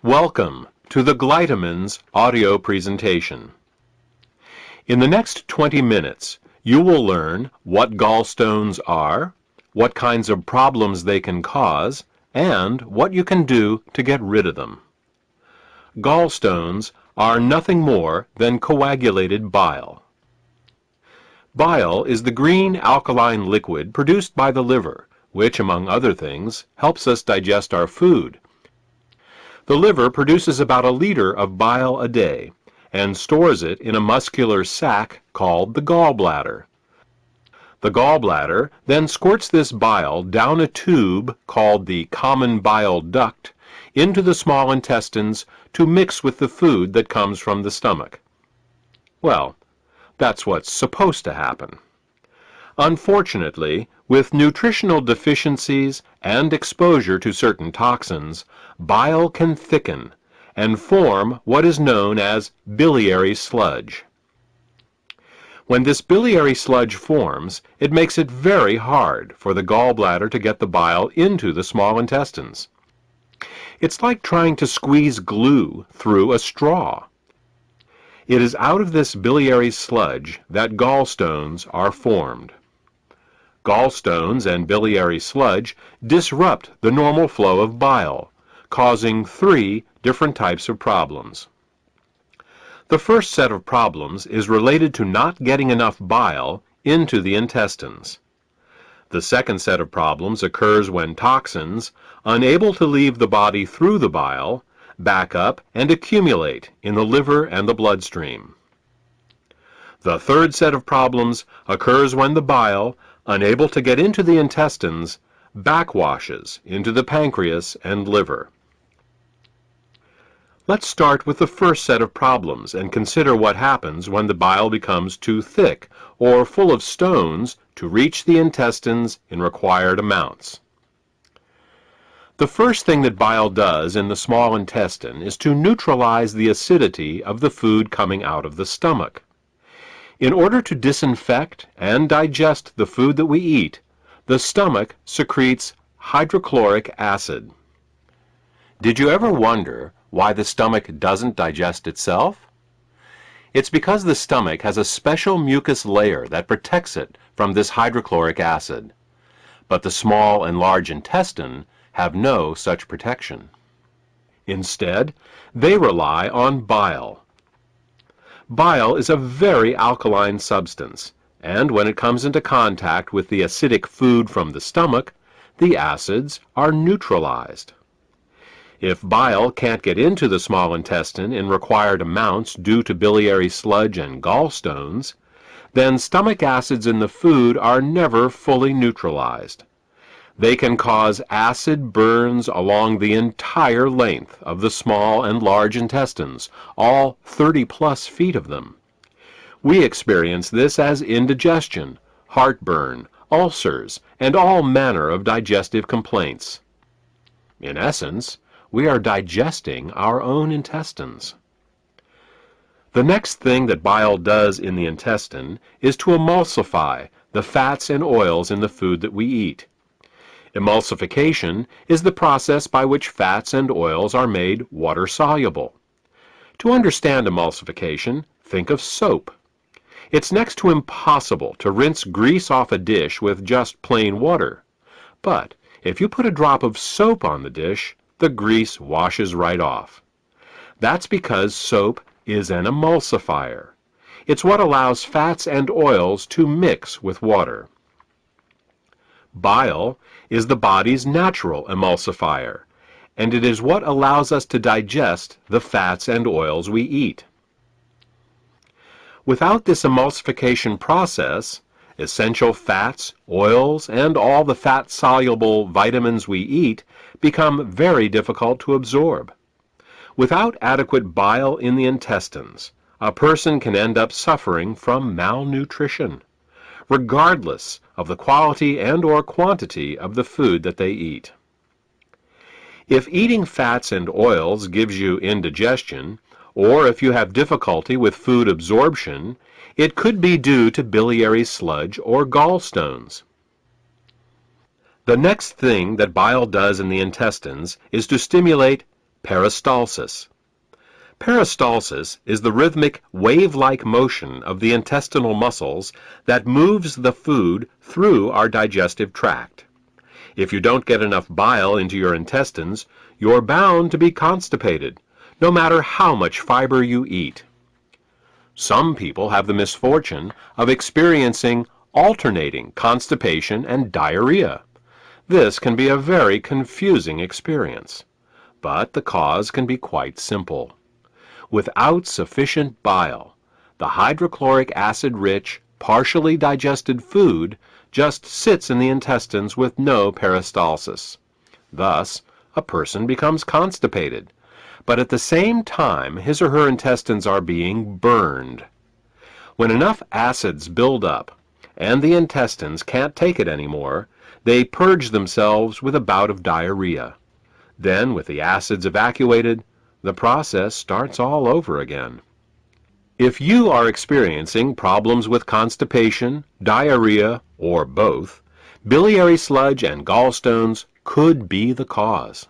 Welcome to the Glytamins audio presentation. In the next 20 minutes, you will learn what gallstones are, what kinds of problems they can cause, and what you can do to get rid of them. Gallstones are nothing more than coagulated bile. Bile is the green alkaline liquid produced by the liver, which, among other things, helps us digest our food. The liver produces about a liter of bile a day and stores it in a muscular sac called the gallbladder. The gallbladder then squirts this bile down a tube called the common bile duct into the small intestines to mix with the food that comes from the stomach. Well, that's what's supposed to happen. Unfortunately, with nutritional deficiencies and exposure to certain toxins, bile can thicken and form what is known as biliary sludge. When this biliary sludge forms, it makes it very hard for the gallbladder to get the bile into the small intestines. It's like trying to squeeze glue through a straw. It is out of this biliary sludge that gallstones are formed. Gallstones and biliary sludge disrupt the normal flow of bile, causing 3 different types of problems. The first set of problems is related to not getting enough bile into the intestines. The second set of problems occurs when toxins, unable to leave the body through the bile, back up and accumulate in the liver and the bloodstream. The third set of problems occurs when the bile, unable to get into the intestines, backwashes into the pancreas and liver. Let's start with the first set of problems and consider what happens when the bile becomes too thick or full of stones to reach the intestines in required amounts. The first thing that bile does in the small intestine is to neutralize the acidity of the food coming out of the stomach. In order to disinfect and digest the food that we eat, the stomach secretes hydrochloric acid. Did you ever wonder why the stomach doesn't digest itself? It's because the stomach has a special mucus layer that protects it from this hydrochloric acid. But the small and large intestine have no such protection. Instead, they rely on bile. Bile is a very alkaline substance, and when it comes into contact with the acidic food from the stomach, the acids are neutralized. If bile can't get into the small intestine in required amounts due to biliary sludge and gallstones, then stomach acids in the food are never fully neutralized. They can cause acid burns along the entire length of the small and large intestines, all 30+ feet of them. We experience this as indigestion, heartburn, ulcers, and all manner of digestive complaints. In essence, we are digesting our own intestines. The next thing that bile does in the intestine is to emulsify the fats and oils in the food that we eat. Emulsification is the process by which fats and oils are made water-soluble. To understand emulsification, think of soap. It's next to impossible to rinse grease off a dish with just plain water. But if you put a drop of soap on the dish, the grease washes right off. That's because soap is an emulsifier. It's what allows fats and oils to mix with water. Bile is the body's natural emulsifier, and it is what allows us to digest the fats and oils we eat. Without this emulsification process, essential fats, oils, and all the fat-soluble vitamins we eat become very difficult to absorb. Without adequate bile in the intestines, a person can end up suffering from malnutrition, regardless of the quality and/or quantity of the food that they eat. If eating fats and oils gives you indigestion, or if you have difficulty with food absorption, it could be due to biliary sludge or gallstones. The next thing that bile does in the intestines is to stimulate Peristalsis. Peristalsis is the rhythmic, wave-like motion of the intestinal muscles that moves the food through our digestive tract. If you don't get enough bile into your intestines, you're bound to be constipated, no matter how much fiber you eat. Some people have the misfortune of experiencing alternating constipation and diarrhea. This can be a very confusing experience, but the cause can be quite simple. Without sufficient bile, the hydrochloric acid-rich, partially digested food just sits in the intestines with no peristalsis. Thus, a person becomes constipated, but at the same time his or her intestines are being burned. When enough acids build up and the intestines can't take it anymore, they purge themselves with a bout of diarrhea. Then, with the acids evacuated, the process starts all over again. If you are experiencing problems with constipation, diarrhea, or both, biliary sludge and gallstones could be the cause.